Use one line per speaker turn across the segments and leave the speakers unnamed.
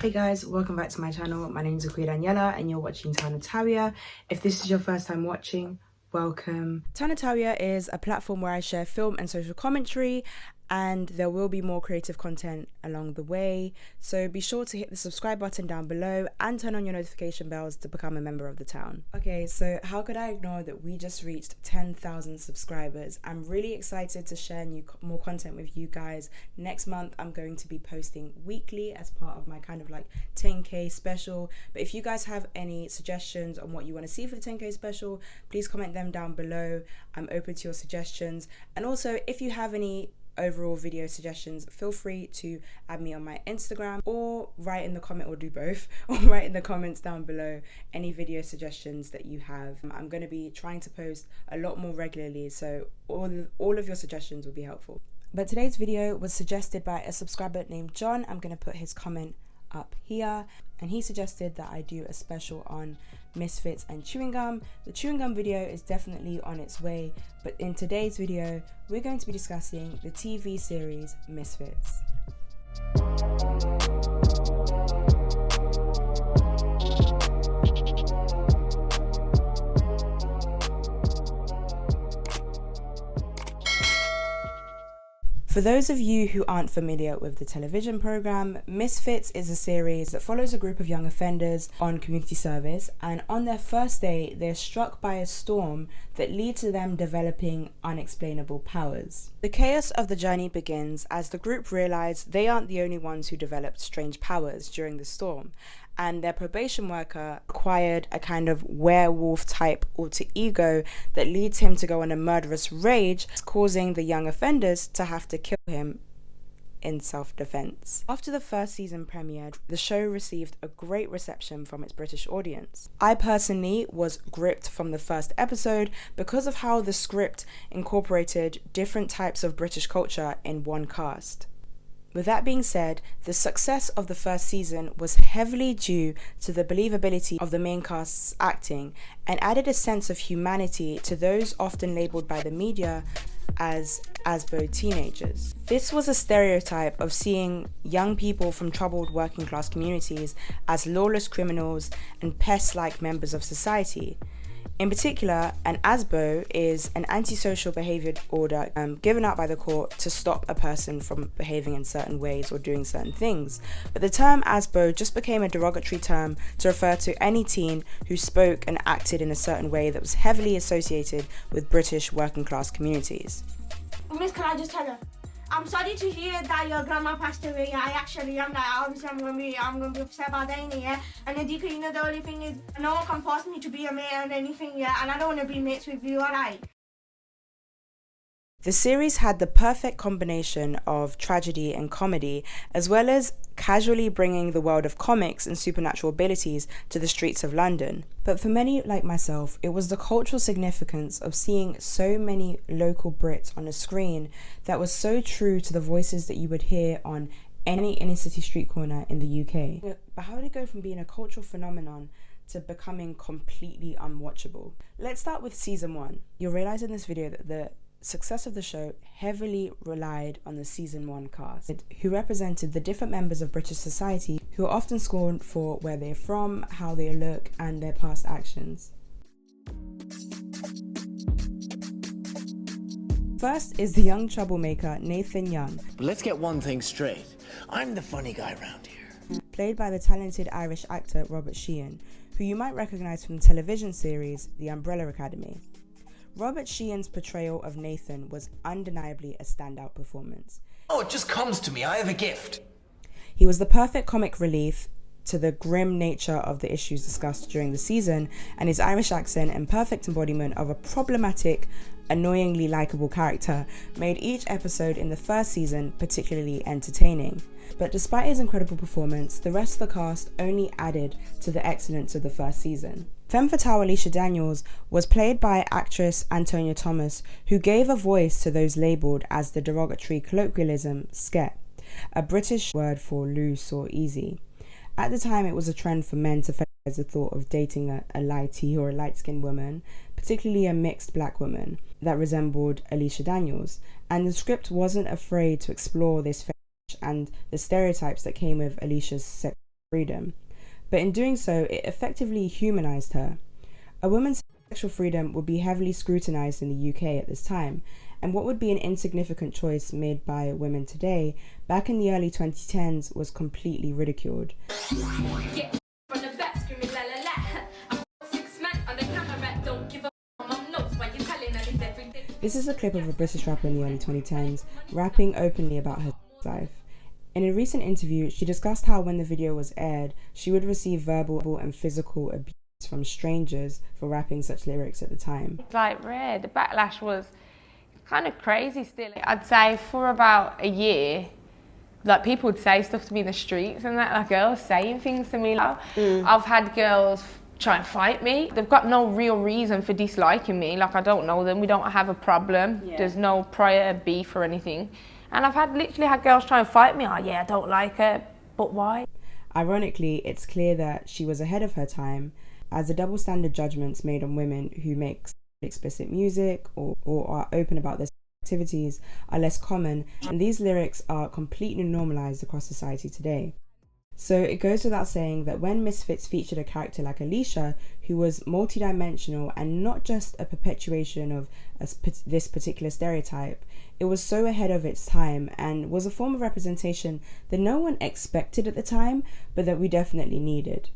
Hey guys, welcome back to my channel. My name is Daniela and you're watching Tanataria. If this is your first time watching, welcome. Tanataria is a platform where I share film and social commentary, and there will be more creative content along the way. So be sure to hit the subscribe button down below and turn on your notification bells to become a member of the town. Okay, so how could I ignore that we just reached 10,000 subscribers? I'm really excited to share more content with you guys. Next month, I'm going to be posting weekly as part of my kind of like 10K special. But if you guys have any suggestions on what you want to see for the 10K special, please comment them down below. I'm open to your suggestions. And also, if you have any overall video suggestions, feel free to add me on my Instagram or write in the comment, or do both, or write in the comments down below any video suggestions that you have. I'm going to be trying to post a lot more regularly, so all of your suggestions will be helpful. But today's video was suggested by a subscriber named John. I'm going to put his comment up here, and he suggested that I do a special on Misfits and chewing gum. The chewing gum video is definitely on its way, but in today's video we're going to be discussing the TV series Misfits. For those of you who aren't familiar with the television program, Misfits is a series that follows a group of young offenders on community service, and on their first day they're struck by a storm that leads to them developing unexplainable powers. The chaos of the journey begins as the group realize they aren't the only ones who developed strange powers during the storm, and their probation worker acquired a kind of werewolf type alter ego that leads him to go on a murderous rage, causing the young offenders to have to kill him in self-defense. After the first season premiered, the show received a great reception from its British audience. I personally was gripped from the first episode because of how the script incorporated different types of British culture in one cast. With that being said, the success of the first season was heavily due to the believability of the main cast's acting, and added a sense of humanity to those often labelled by the media as Asbo teenagers. This was a stereotype of seeing young people from troubled working class communities as lawless criminals and pests-like members of society. In particular, an Asbo is an antisocial behaviour order given out by the court to stop a person from behaving in certain ways or doing certain things. But the term Asbo just became a derogatory term to refer to any teen who spoke and acted in a certain way that was heavily associated with British working class communities.
Miss, can I just tell you? I'm sorry to hear that your grandma passed away. I actually am. Obviously, I'm gonna be upset about that, yeah. And then, Dika, you know, the only thing is, no one can force me to be a mate or anything, yeah. And I don't want to be mates with you, alright?
The series had the perfect combination of tragedy and comedy, as well as casually bringing the world of comics and supernatural abilities to the streets of London. But for many like myself, it was the cultural significance of seeing so many local Brits on a screen that was so true to the voices that you would hear on any inner city street corner in the UK. But how did it go from being a cultural phenomenon to becoming completely unwatchable? Let's start with season 1. You'll realise in this video that the success of the show heavily relied on the season 1 cast, who represented the different members of British society who are often scorned for where they're from, how they look, and their past actions. First is the young troublemaker Nathan Young.
But let's get one thing straight. I'm the funny guy around here.
Played by the talented Irish actor Robert Sheehan, who you might recognise from the television series The Umbrella Academy. Robert Sheehan's portrayal of Nathan was undeniably a standout performance.
Oh, it just comes to me. I have a gift.
He was the perfect comic relief to the grim nature of the issues discussed during the season, and his Irish accent and perfect embodiment of a problematic, annoyingly likeable character made each episode in the first season particularly entertaining. But despite his incredible performance, the rest of the cast only added to the excellence of the first season. Femme fatale Alicia Daniels was played by actress Antonia Thomas, who gave a voice to those labelled as the derogatory colloquialism sket, a British word for loose or easy. At the time, it was a trend for men to fetish the thought of dating a lighty or a light-skinned woman, particularly a mixed black woman that resembled Alicia Daniels, and the script wasn't afraid to explore this fetish and the stereotypes that came with Alicia's sex freedom. But in doing so, it effectively humanized her. A woman's sexual freedom would be heavily scrutinized in the UK at this time, and what would be an insignificant choice made by women today, back in the early 2010s, was completely ridiculed. This is a clip of a British rapper in the early 2010s, rapping openly about her life. In a recent interview, she discussed how when the video was aired, she would receive verbal and physical abuse from strangers for rapping such lyrics at the time.
Like, the backlash was kind of crazy still. I'd say for about a year, like, people would say stuff to me in the streets and that, like girls saying things to me. I've had girls try and fight me. They've got no real reason for disliking me. Like, I don't know them, we don't have a problem. Yeah. There's no prior beef or anything. And I've literally had girls try and fight me. Oh yeah, I don't like her, but why?
Ironically, it's clear that she was ahead of her time, as the double standard judgments made on women who make explicit music or are open about their activities are less common, and these lyrics are completely normalized across society today. So it goes without saying that when Misfits featured a character like Alicia, who was multidimensional and not just a perpetuation of this particular stereotype, it was so ahead of its time and was a form of representation that no one expected at the time, but that we definitely needed.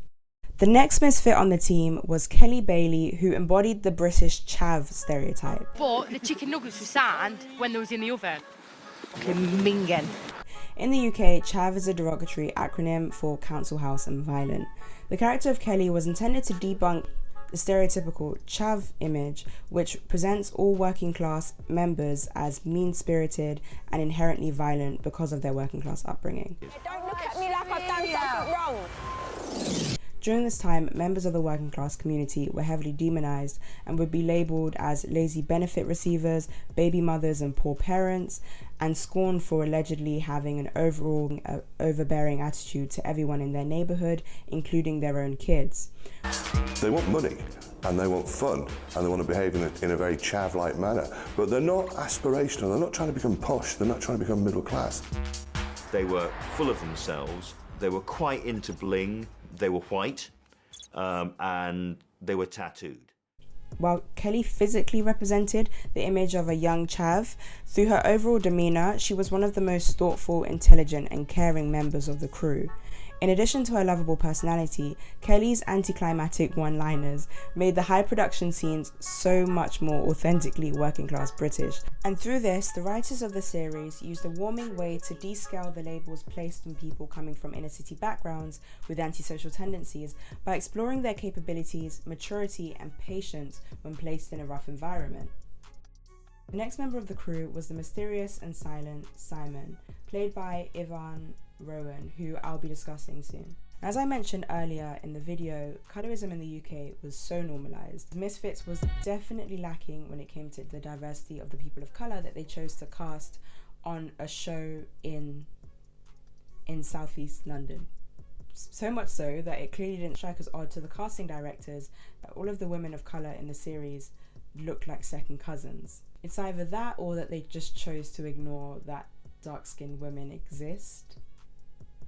The next misfit on the team was Kelly Bailey, who embodied the British Chav stereotype.
But the chicken nuggets were signed when they was in the oven. Minging.
In the UK, Chav is a derogatory acronym for council house and violent. The character of Kelly was intended to debunk the stereotypical Chav image, which presents all working class members as mean-spirited and inherently violent because of their working class upbringing.
Don't look at me like I've done something wrong.
During this time, members of the working class community were heavily demonized and would be labelled as lazy benefit receivers, baby mothers and poor parents, and scorned for allegedly having an overall overbearing attitude to everyone in their neighbourhood, including their own kids.
They want money and they want fun and they want to behave in a very chav-like manner, but they're not aspirational, they're not trying to become posh, they're not trying to become middle class.
They were full of themselves, they were quite into bling, they were white, and they were tattooed.
While Kelly physically represented the image of a young Chav, through her overall demeanour, she was one of the most thoughtful, intelligent and caring members of the crew. In addition to her lovable personality, Kelly's anticlimactic one-liners made the high production scenes so much more authentically working-class British. And through this, the writers of the series used a warming way to descale the labels placed on people coming from inner-city backgrounds with antisocial tendencies by exploring their capabilities, maturity and patience when placed in a rough environment. The next member of the crew was the mysterious and silent Simon, played by Ivan Rowan, who I'll be discussing soon. As I mentioned earlier in the video, colorism in the UK was so normalised. Misfits was definitely lacking when it came to the diversity of the people of colour that they chose to cast on a show in southeast London. So much so that it clearly didn't strike as odd to the casting directors that all of the women of colour in the series looked like second cousins. It's either that or that they just chose to ignore that dark-skinned women exist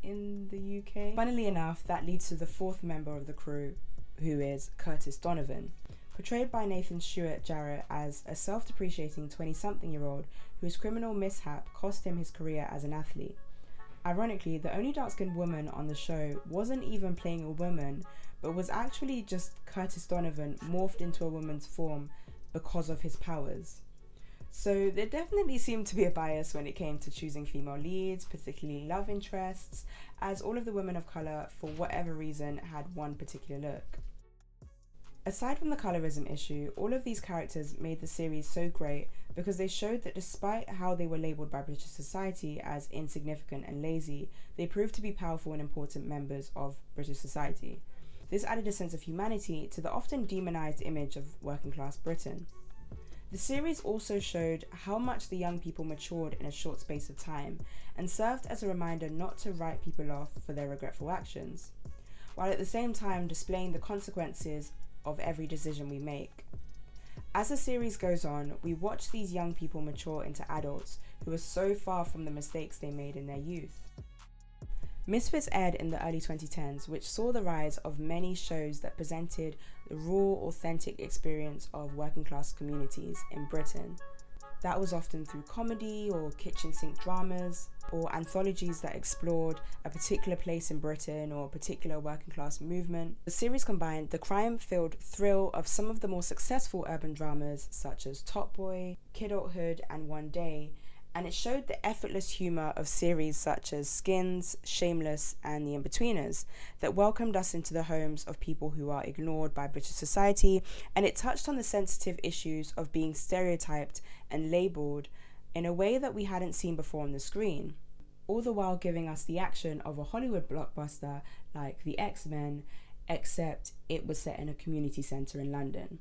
in the UK. Funnily enough, that leads to the fourth member of the crew, who is Curtis Donovan, portrayed by Nathan Stewart Jarrett as a self-depreciating 20-something-year-old whose criminal mishap cost him his career as an athlete. Ironically, the only dark-skinned woman on the show wasn't even playing a woman, but was actually just Curtis Donovan morphed into a woman's form because of his powers. So there definitely seemed to be a bias when it came to choosing female leads, particularly love interests, as all of the women of colour, for whatever reason, had one particular look. Aside from the colorism issue, all of these characters made the series so great because they showed that despite how they were labelled by British society as insignificant and lazy, they proved to be powerful and important members of British society. This added a sense of humanity to the often demonised image of working class Britain. The series also showed how much the young people matured in a short space of time and served as a reminder not to write people off for their regretful actions, while at the same time displaying the consequences of every decision we make. As the series goes on, we watch these young people mature into adults who are so far from the mistakes they made in their youth. Misfits aired in the early 2010s, which saw the rise of many shows that presented the raw, authentic experience of working class communities in Britain. That was often through comedy or kitchen sink dramas, or anthologies that explored a particular place in Britain or a particular working class movement. The series combined the crime-filled thrill of some of the more successful urban dramas such as Top Boy, Kidulthood and One Day, and it showed the effortless humour of series such as Skins, Shameless and The In-Betweeners that welcomed us into the homes of people who are ignored by British society, and it touched on the sensitive issues of being stereotyped and labelled in a way that we hadn't seen before on the screen, all the while giving us the action of a Hollywood blockbuster like The X-Men, except it was set in a community centre in London.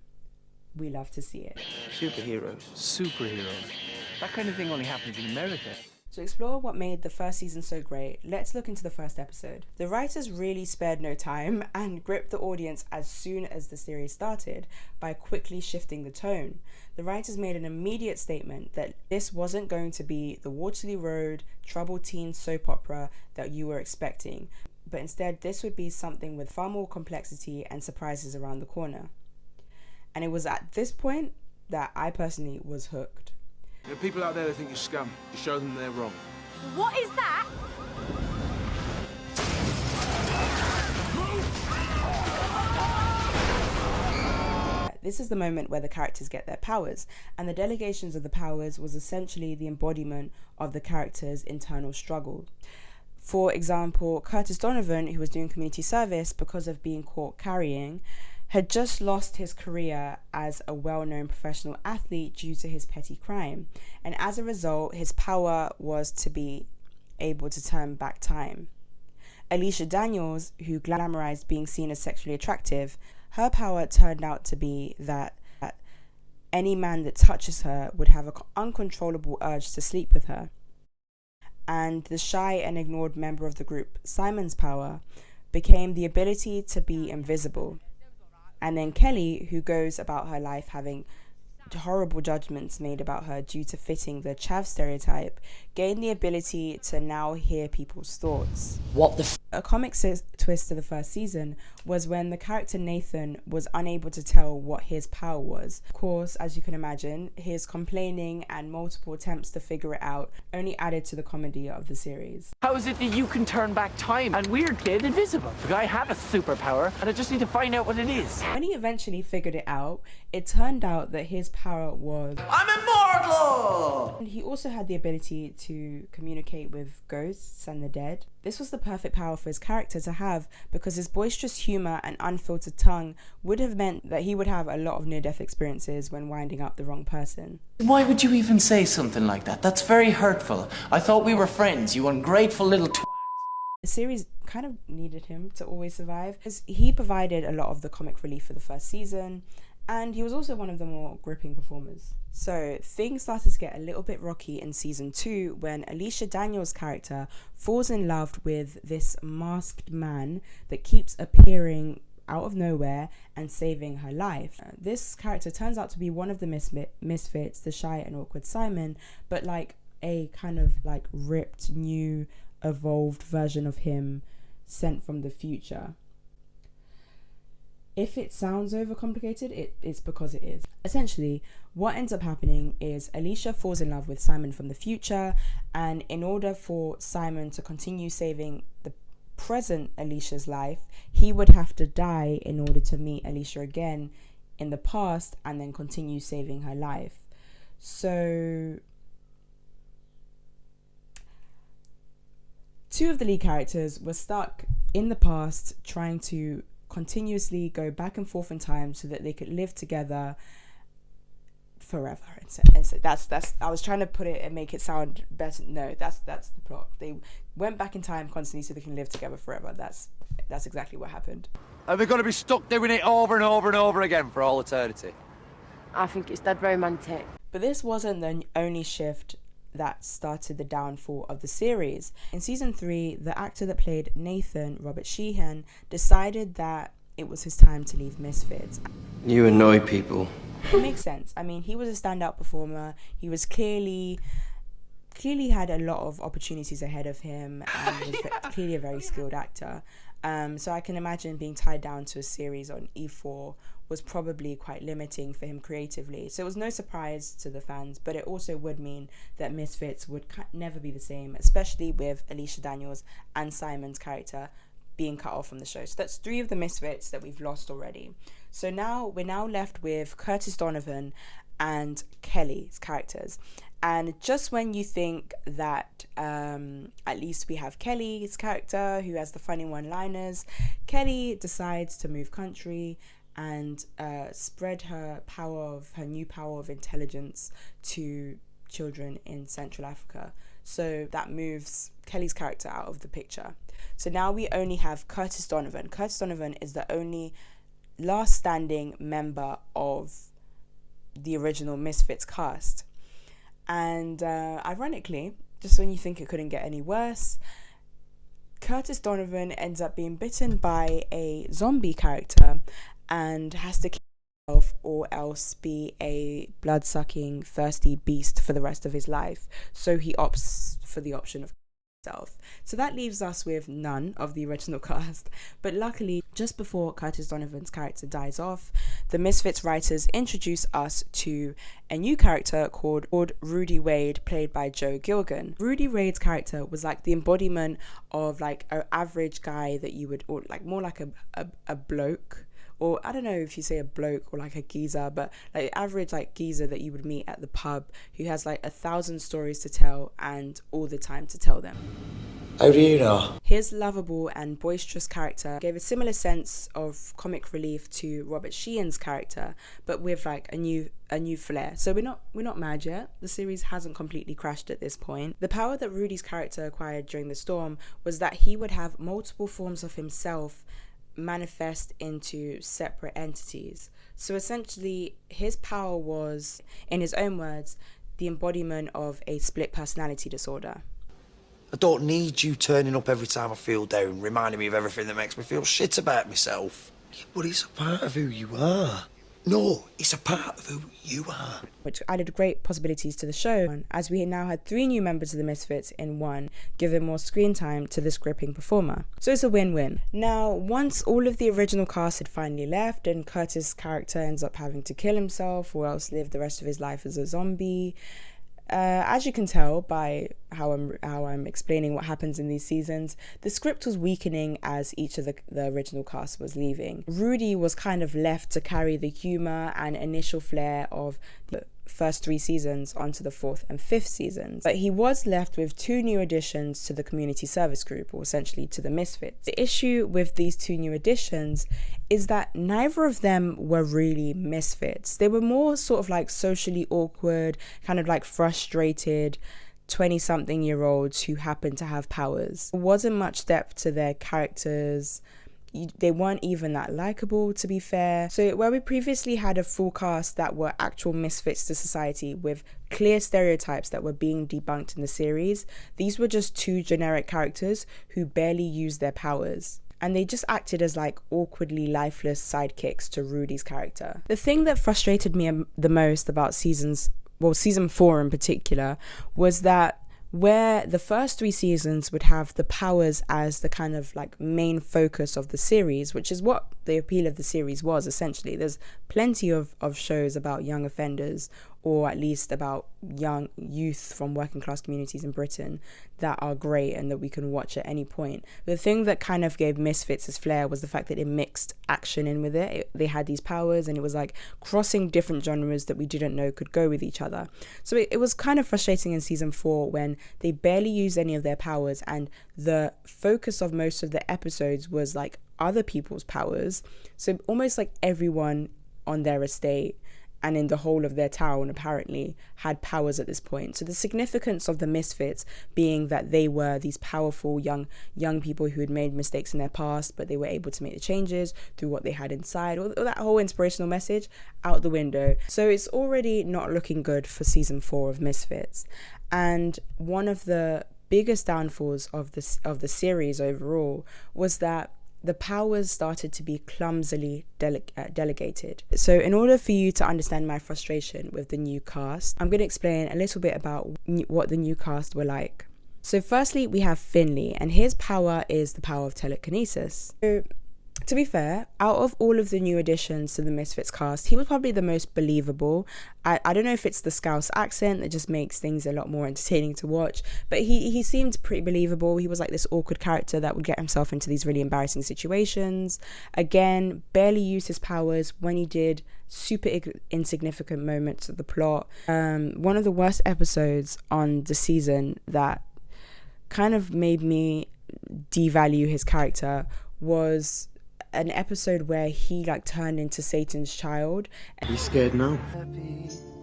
We love to see it.
Superheroes.
Superheroes. That kind of thing only happens in America.
To explore what made the first season so great, let's look into the first episode. The writers really spared no time and gripped the audience as soon as the series started by quickly shifting the tone. The writers made an immediate statement that this wasn't going to be the Waterloo Road troubled teen soap opera that you were expecting, but instead this would be something with far more complexity and surprises around the corner. And it was at this point that I personally was hooked.
There are people out there that think you're scum. You show them they're wrong.
What is that?
This is the moment where the characters get their powers, and the delegations of the powers was essentially the embodiment of the character's internal struggle. For example, Curtis Donovan, who was doing community service because of being caught carrying, had just lost his career as a well-known professional athlete due to his petty crime, and as a result his power was to be able to turn back time. Alicia Daniels, who glamorized being seen as sexually attractive, her power turned out to be that any man that touches her would have an uncontrollable urge to sleep with her. And the shy and ignored member of the group, Simon's power, became the ability to be invisible. And then Kelly, who goes about her life having horrible judgments made about her due to fitting the Chav Stereotype, gained the ability to now hear people's thoughts.
What the
A comic twist to the first season was when the character Nathan was unable to tell what his power was. Of course, as you can imagine, his complaining and multiple attempts to figure it out only added to the comedy of the series.
How is it that you can turn back time and weird kid invisible? Like, I have a superpower and I just need to find out what it is.
When he eventually figured it out, it turned out that his power was
I'm immortal!
And he also had the ability to communicate with ghosts and the dead. This was the perfect power for his character to have because his boisterous humour and unfiltered tongue would have meant that he would have a lot of near-death experiences when winding up the wrong person.
Why would you even say something like that? That's very hurtful. I thought we were friends, you ungrateful little twat.
The series kind of needed him to always survive because he provided a lot of the comic relief for the first season, and he was also one of the more gripping performers. So things started to get a little bit rocky in season 2 when Alicia Daniels' character falls in love with this masked man that keeps appearing out of nowhere and saving her life. This character turns out to be one of the misfits, the shy and awkward Simon, but like a kind of like ripped, new, evolved version of him sent from the future. If it sounds overcomplicated, it's because it is. Essentially, what ends up happening is Alicia falls in love with Simon from the future, and in order for Simon to continue saving the present Alicia's life, he would have to die in order to meet Alicia again in the past and then continue saving her life. So two of the lead characters were stuck in the past trying to continuously go back and forth in time so that they could live together forever. And so that's I was trying to put it and make it sound better. No, that's the plot. They went back in time constantly so they can live together forever. That's exactly what happened.
And they're going to be stuck doing it over and over and over again for all eternity.
I think it's dead romantic.
But this wasn't the only shift that started the downfall of the series. In season 3, the actor that played Nathan, Robert Sheehan, decided that it was his time to leave Misfits.
You annoy people.
It makes sense. I mean, he was a standout performer. He was clearly clearly had a lot of opportunities ahead of him and was clearly a very skilled actor. So I can imagine being tied down to a series on E4 was probably quite limiting for him creatively. So it was no surprise to the fans, but it also would mean that Misfits would never be the same, especially with Alicia Daniels and Simon's character being cut off from the show. So that's 3 of the Misfits that we've lost already. So now we're left with Curtis Donovan and Kelly's characters. And just when you think that at least we have Kelly's character who has the funny one-liners, Kelly decides to move country and spread her new power of intelligence to children in Central Africa. So that moves Kelly's character out of the picture. So now we only have Curtis Donovan. Curtis Donovan is the only last standing member of the original Misfits cast. And ironically, just when you think it couldn't get any worse, Curtis Donovan ends up being bitten by a zombie character and has to kill himself or else be a blood-sucking, thirsty beast for the rest of his life. So he opts for the option of himself. So that leaves us with none of the original cast. But luckily, just before Curtis Donovan's character dies off, the Misfits writers introduce us to a new character called Rudy Wade, played by Joe Gilgan. Rudy Wade's character was like the embodiment of like an average guy that you would, or like more like a bloke. Or I don't know if you say a bloke or like a geezer, but like average like geezer that you would meet at the pub who has like 1,000 stories to tell and all the time to tell them.
How do you know?
His lovable and boisterous character gave a similar sense of comic relief to Robert Sheehan's character, but with like a new flair. So we're not mad yet. The series hasn't completely crashed at this point. The power that Rudy's character acquired during the storm was that he would have multiple forms of himself manifest into separate entities. So essentially his power was, in his own words, the embodiment of a split personality disorder.
I don't need you turning up every time I feel down, reminding me of everything that makes me feel shit about myself. Yeah, but it's a part of who you are. No, it's a part of who you are.
Which added great possibilities to the show, as we now had 3 new members of the Misfits in one, giving more screen time to this gripping performer. So it's a win-win. Now, once all of the original cast had finally left and Curtis' character ends up having to kill himself or else live the rest of his life as a zombie, as you can tell by how I'm explaining what happens in these seasons, the script was weakening as each of the original cast was leaving. Rudy was kind of left to carry the humour and initial flair of the first 3 seasons onto the 4th and 5th seasons, but he was left with 2 new additions to the community service group, or essentially to the Misfits. The issue with these 2 new additions is that neither of them were really Misfits. They were more sort of like socially awkward, kind of like frustrated 20-something-year-olds who happened to have powers. There wasn't much depth to their characters. They weren't even that likable, to be fair. So where we previously had a full cast that were actual misfits to society with clear stereotypes that were being debunked in the series, these were just 2 generic characters who barely used their powers. And they just acted as like awkwardly lifeless sidekicks to Rudy's character. The thing that frustrated me the most about season 4 in particular was that where the first 3 seasons would have the powers as the kind of like main focus of the series, which is what the appeal of the series was essentially. There's plenty of shows about young offenders, or at least about young youth from working class communities in Britain that are great and that we can watch at any point. The thing that kind of gave Misfits its flair was the fact that it mixed action in with it. They had these powers and it was like crossing different genres that we didn't know could go with each other. So it was kind of frustrating in season 4 when they barely used any of their powers and the focus of most of the episodes was like other people's powers. So almost like everyone on their estate and in the whole of their town apparently had powers at this point. So the significance of the Misfits being that they were these powerful young people who had made mistakes in their past, but they were able to make the changes through what they had inside, or that whole inspirational message out the window. So it's already not looking good for season 4 of Misfits. And one of the biggest downfalls of the series overall was that the powers started to be clumsily delegated. So in order for you to understand my frustration with the new cast, I'm going to explain a little bit about what the new cast were like. So firstly, we have Finley, and his power is the power of telekinesis. So, to be fair, out of all of the new additions to the Misfits cast, he was probably the most believable. I don't know if it's the Scouse accent that just makes things a lot more entertaining to watch, but he seemed pretty believable. He was like this awkward character that would get himself into these really embarrassing situations. Again, barely used his powers. When he did, super insignificant moments of the plot. One of the worst episodes on the season that kind of made me devalue his character was an episode where he like turned into Satan's child.
Are you scared now?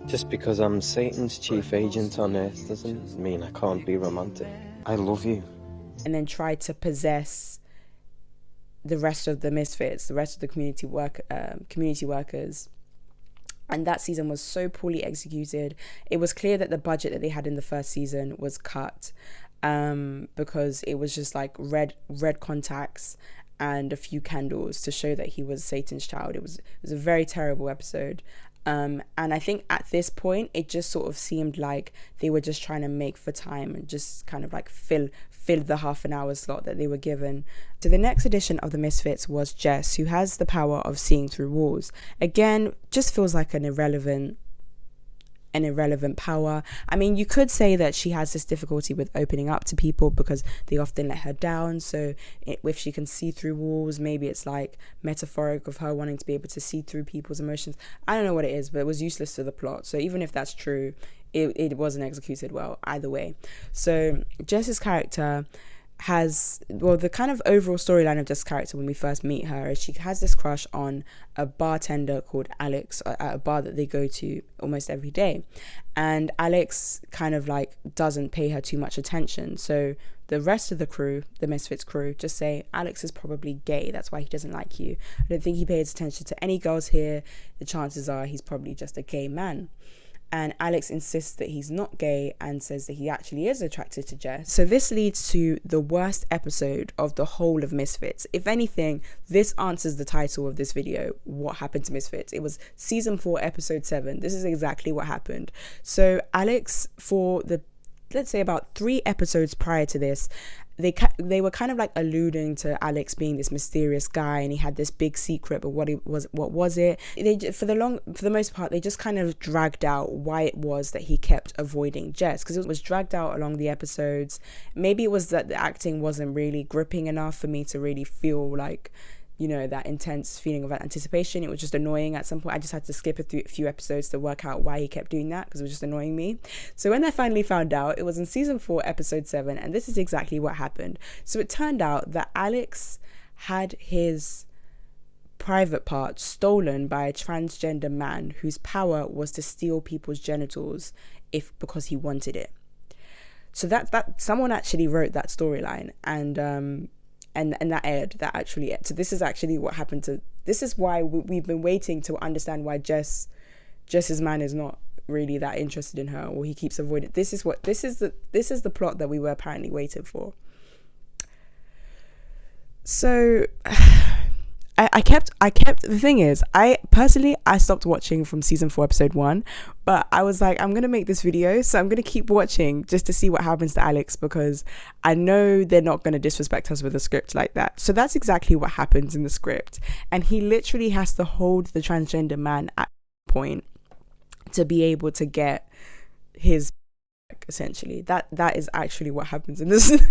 Just because I'm Satan's chief agent on Earth doesn't mean I can't be romantic. I love you.
And then tried to possess the rest of the Misfits, the rest of the community workers. And that season was so poorly executed. It was clear that the budget that they had in the first season was cut, because it was just like red contacts and a few candles to show that he was Satan's child. It was a very terrible episode. And I think at this point, it just sort of seemed like they were just trying to make for time and just kind of like fill the half an hour slot that they were given. So the next edition of the Misfits was Jess, who has the power of seeing through walls. Again, just feels like an irrelevant power. I mean, you could say that she has this difficulty with opening up to people because they often let her down. So if she can see through walls, maybe it's like metaphoric of her wanting to be able to see through people's emotions. I don't know what it is, but it was useless to the plot. So even if that's true, it wasn't executed well either way. So Jess's character has, well, the kind of overall storyline of Jess's character when we first meet her is she has this crush on a bartender called Alex at a bar that they go to almost every day, and Alex kind of like doesn't pay her too much attention. So the rest of the crew, the Misfits crew, just say Alex is probably gay, that's why he doesn't like you. I don't think he pays attention to any girls here. The chances are he's probably just a gay man. And Alex insists that he's not gay and says that he actually is attracted to Jess. So this leads to the worst episode of the whole of Misfits. If anything, this answers the title of this video, What Happened to Misfits. It was season 4, episode 7. This is exactly what happened. So Alex, for the, let's say about 3 episodes prior to this, they were kind of like alluding to Alex being this mysterious guy and he had this big secret, but what was it? They, for the most part, they just kind of dragged out why it was that he kept avoiding Jess, because it was dragged out along the episodes. Maybe it was that the acting wasn't really gripping enough for me to really feel like, you know, that intense feeling of anticipation. It was just annoying at some point. I just had to skip a few episodes to work out why he kept doing that, because it was just annoying me. So when I finally found out, it was in season 4, episode 7, and this is exactly what happened. So it turned out that Alex had his private part stolen by a transgender man whose power was to steal people's genitals because he wanted it. So that someone actually wrote that storyline, and that aired, that actually aired. So this is actually what happened to, this is why we've been waiting to understand why Jess's man is not really that interested in her, or he keeps avoiding. This is the plot that we were apparently waiting for. So I kept the thing is, I personally stopped watching from season 4, episode 1, but I was like, I'm gonna make this video, so I'm gonna keep watching just to see what happens to Alex, because I know they're not gonna disrespect us with a script like that. So that's exactly what happens in the script, and he literally has to hold the transgender man at point to be able to get his, essentially. That is actually what happens in this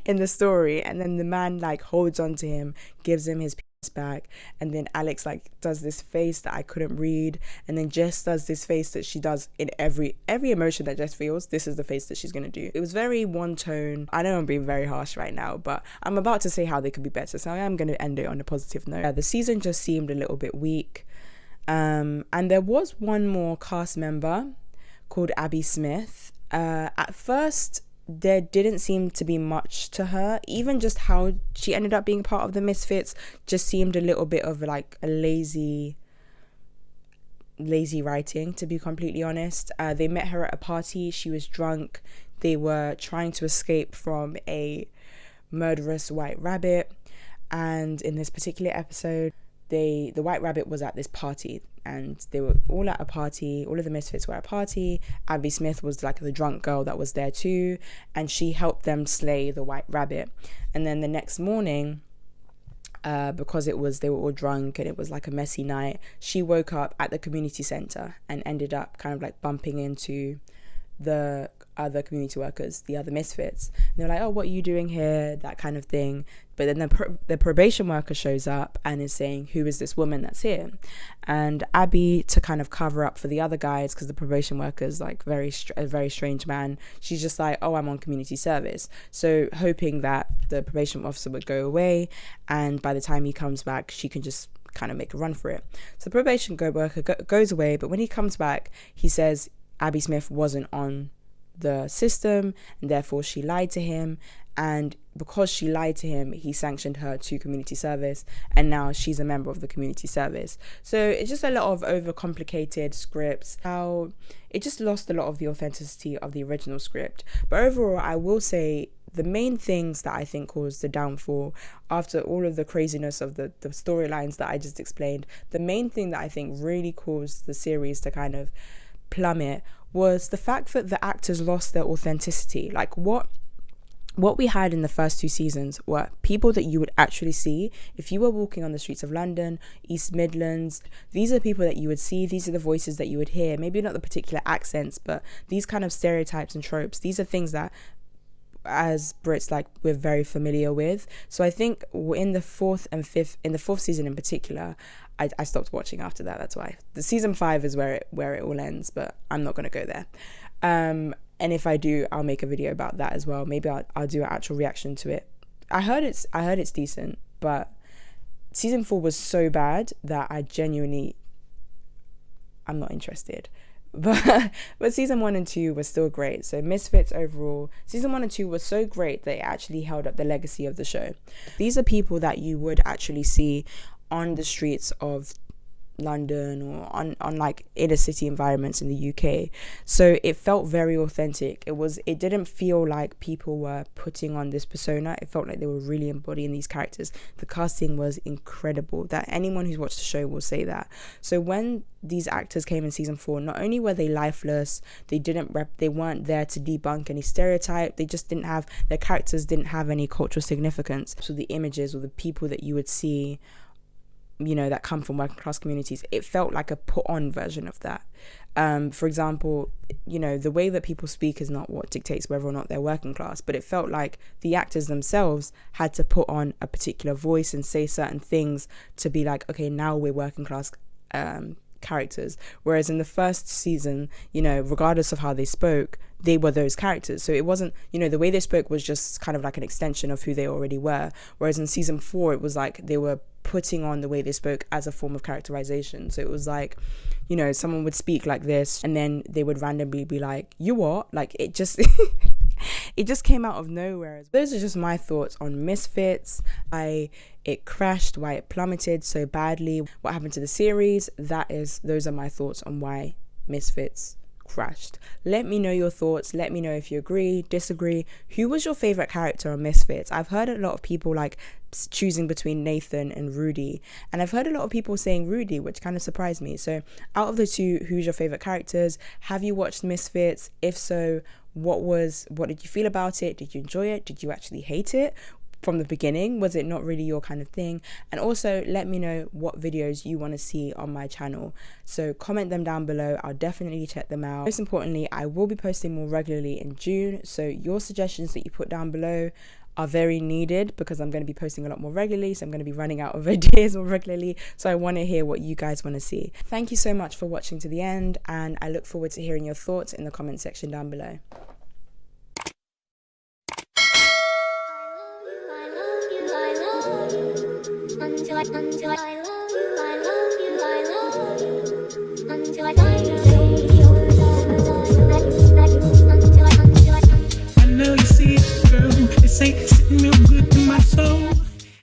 in the story. And then the man like holds on to him, gives him his penis back, and then Alex like does this face that I couldn't read, and then Jess does this face that she does in every emotion that Jess feels. This is the face that she's gonna do. It was very one tone. I know I'm being very harsh right now, but I'm about to say how they could be better, so I am gonna end it on a positive note. The season just seemed a little bit weak, and there was one more cast member called Abby Smith. At first there didn't seem to be much to her. Even just how she ended up being part of the Misfits just seemed a little bit of like a lazy writing, to be completely honest. They met her at a party. She was drunk. They were trying to escape from a murderous white rabbit. And in this particular episode, the White Rabbit was at this party, and they were all at a party. All of the Misfits were at a party. Abby Smith was like the drunk girl that was there too, and she helped them slay the White Rabbit. And then the next morning, because they were all drunk and it was like a messy night, she woke up at the community center and ended up kind of like bumping into the other community workers, the other Misfits. And they're like, oh, what are you doing here? That kind of thing. But then the probation worker shows up and is saying, who is this woman that's here? And Abby, to kind of cover up for the other guys, because the probation worker's like a very strange man, she's just like, oh, I'm on community service. So hoping that the probation officer would go away, and by the time he comes back, she can just kind of make a run for it. So the probation worker goes away, but when he comes back, he says Abby Smith wasn't on the system, and therefore she lied to him, and because she lied to him, he sanctioned her to community service, and now she's a member of the community service. So it's just a lot of overcomplicated scripts, how it just lost a lot of the authenticity of the original script. But overall, I will say the main things that I think caused the downfall, after all of the craziness of the storylines that I just explained, the main thing that I think really caused the series to kind of plummet was the fact that the actors lost their authenticity. Like what we had in the first 2 seasons were people that you would actually see if you were walking on the streets of London, East Midlands. These are people that you would see, these are the voices that you would hear, maybe not the particular accents, but these kind of stereotypes and tropes. These are things that as Brits, like, we're very familiar with. So I think in the fourth season in particular, I stopped watching after that. That's why the season 5 is where it all ends, but I'm not going to go there. And if I do, I'll make a video about that as well. Maybe I'll do an actual reaction to it. I heard it's decent, but season 4 was so bad that I'm not interested. But season 1 and 2 was still great. So Misfits overall, season 1 and 2 was so great that it actually held up the legacy of the show. These are people that you would actually see on the streets of London or on like inner city environments in the UK. So it felt very authentic. It didn't feel like people were putting on this persona. It felt like they were really embodying these characters. The casting was incredible. That anyone who's watched the show will say that. So when these actors came in season 4, not only were they lifeless, they weren't there to debunk any stereotype. They just their characters didn't have any cultural significance. So the images or the people that you would see, you know, that come from working class communities, it felt like a put on version of that. For example, you know, the way that people speak is not what dictates whether or not they're working class, but it felt like the actors themselves had to put on a particular voice and say certain things to be like, okay, now we're working class characters. Whereas in the first season, you know, regardless of how they spoke, they were those characters. So it wasn't, you know, the way they spoke was just kind of like an extension of who they already were. Whereas in season 4, it was like they were putting on the way they spoke as a form of characterization. So it was like, you know, someone would speak like this and then they would randomly be like, you what? Like, it just it just came out of nowhere. Those are just my thoughts on Misfits. Why it crashed, why it plummeted so badly, what happened to the series. Those are my thoughts on why Misfits crashed. Let me know your thoughts. Let me know if you agree, disagree. Who was your favorite character on Misfits? I've heard a lot of people like choosing between Nathan and Rudy, and I've heard a lot of people saying Rudy, which kind of surprised me. So out of the two, who's your favorite characters? Have you watched Misfits? If so, what did you feel about it? Did you enjoy it? Did you actually hate it from the beginning? Was it not really your kind of thing? And also let me know what videos you want to see on my channel, so comment them down below. I'll definitely check them out. Most importantly, I will be posting more regularly in June, so your suggestions that you put down below are very needed because I'm going to be posting a lot more regularly, so I'm going to be running out of ideas more regularly, so I want to hear what you guys want to see. Thank you so much for watching to the end, and I look forward to hearing your thoughts in the comment section down below.
Until I love you, until I find you.